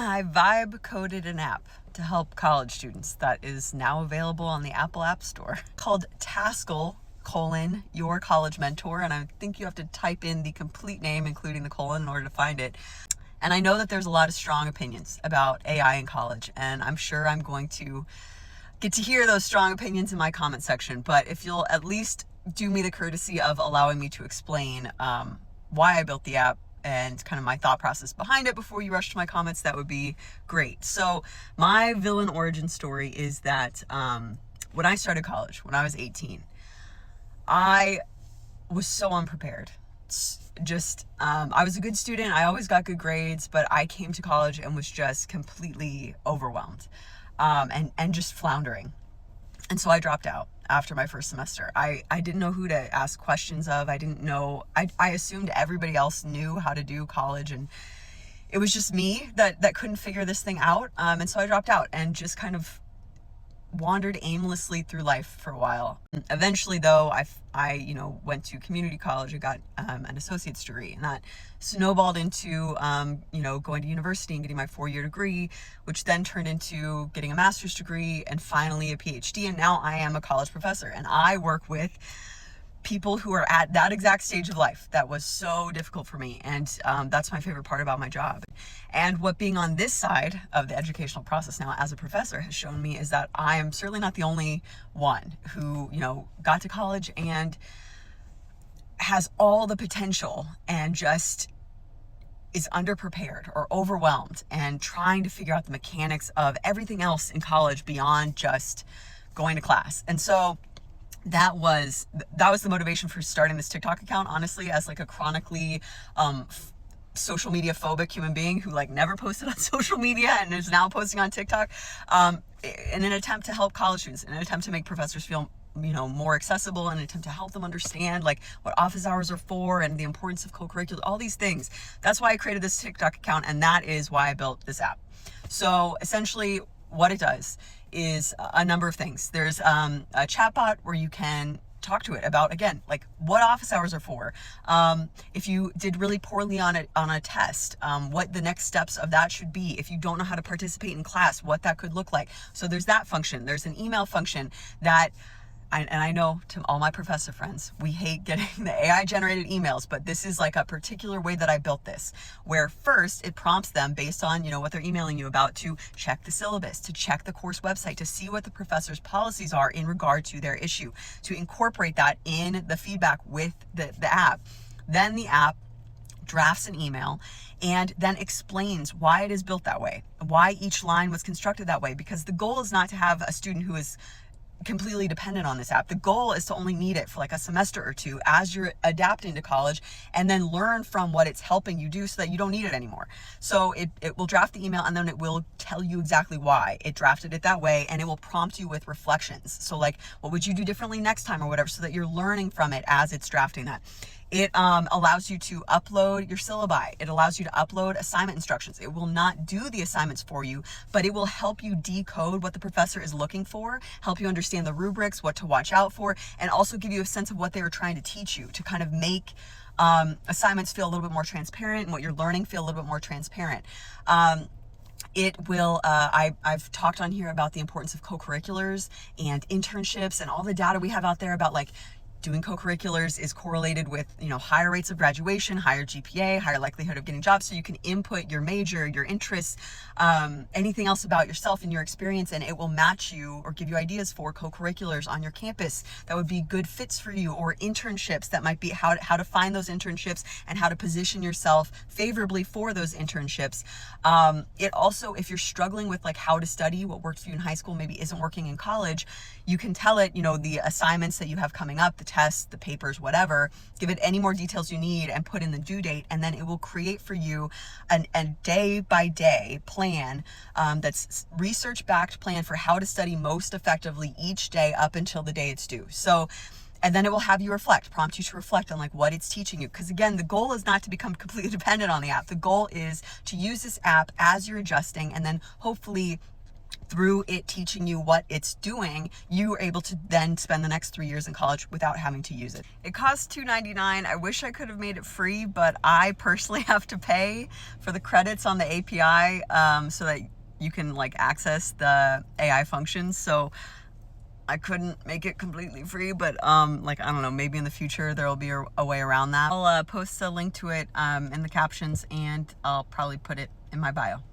I vibe coded an app to help college students that is now available on the Apple App Store called Taskel, your college mentor. And I think you have to type in the complete name, including the colon, in order to find it. And I know that there's a lot of strong opinions about AI in college, and I'm sure I'm going to get to hear those strong opinions in my comment section. But if you'll at least do me the courtesy of allowing me to explain why I built the app and kind of my thought process behind it before you rush to my comments, that would be great. So my villain origin story is that when I started college, when I was 18, I was so unprepared. I was a good student. I always got good grades, but I came to college and was just completely overwhelmed and just floundering. And so I dropped out after my first semester. I didn't know who to ask questions of. I didn't know, I assumed everybody else knew how to do college, and it was just me that couldn't figure this thing out. And so I dropped out and just kind of wandered aimlessly through life for a while. Eventually, though, I went to community college. I got an associate's degree, and that snowballed into going to university and getting my 4-year degree, which then turned into getting a master's degree and finally a PhD. And now I am a college professor, and I work with people who are at that exact stage of life that was so difficult for me. And that's my favorite part about my job. And what being on this side of the educational process now as a professor has shown me is that I am certainly not the only one who, got to college and has all the potential and just is underprepared or overwhelmed and trying to figure out the mechanics of everything else in college beyond just going to class. And so that was the motivation for starting this TikTok account, honestly, as like a chronically social media phobic human being who never posted on social media and is now posting on TikTok, in an attempt to help college students, in an attempt to make professors feel more accessible, in an attempt to help them understand what office hours are for and the importance of co-curricular, all these things. That's why I created this TikTok account, and that is why I built this app. So essentially what it does is a number of things. There's a chatbot where you can talk to it about, again, what office hours are for. If you did really poorly on a test, what the next steps of that should be. If you don't know how to participate in class, what that could look like. So there's that function. There's an email function that I know, to all my professor friends, we hate getting the AI generated emails, but this is a particular way that I built this, where first it prompts them based on, what they're emailing you about, to check the syllabus, to check the course website, to see what the professor's policies are in regard to their issue, to incorporate that in the feedback with the app. Then the app drafts an email and then explains why it is built that way, why each line was constructed that way, because the goal is not to have a student who is completely dependent on this app. The goal is to only need it for a semester or two as you're adapting to college, and then learn from what it's helping you do so that you don't need it anymore. So it will draft the email, and then it will tell you exactly why it drafted it that way, and it will prompt you with reflections. So what would you do differently next time or whatever, so that you're learning from it as it's drafting that. It allows you to upload your syllabi. It allows you to upload assignment instructions. It will not do the assignments for you, but it will help you decode what the professor is looking for, help you understand the rubrics, what to watch out for, and also give you a sense of what they were trying to teach you, to kind of make assignments feel a little bit more transparent and what you're learning feel a little bit more transparent. It will, I've talked on here about the importance of co-curriculars and internships and all the data we have out there about doing co-curriculars is correlated with, higher rates of graduation, higher GPA, higher likelihood of getting jobs. So you can input your major, your interests, anything else about yourself and your experience, and it will match you or give you ideas for co-curriculars on your campus that would be good fits for you, or internships that might be how to find those internships and how to position yourself favorably for those internships. It also, if you're struggling with how to study, what worked for you in high school maybe isn't working in college, you can tell it, the assignments that you have coming up, the tests, the papers, whatever, give it any more details you need and put in the due date, and then it will create for you a day-by-day plan that's research-backed plan for how to study most effectively each day up until the day it's due. So, and then it will have you prompt you to reflect on what it's teaching you. Because again, the goal is not to become completely dependent on the app. The goal is to use this app as you're adjusting, and then hopefully through it teaching you what it's doing, you are able to then spend the next 3 years in college without having to use it. It costs $2.99. I wish I could have made it free, but I personally have to pay for the credits on the API so that you can like access the AI functions. So I couldn't make it completely free, but like, I don't know, maybe in the future there will be a way around that. I'll post a link to it in the captions, and I'll probably put it in my bio.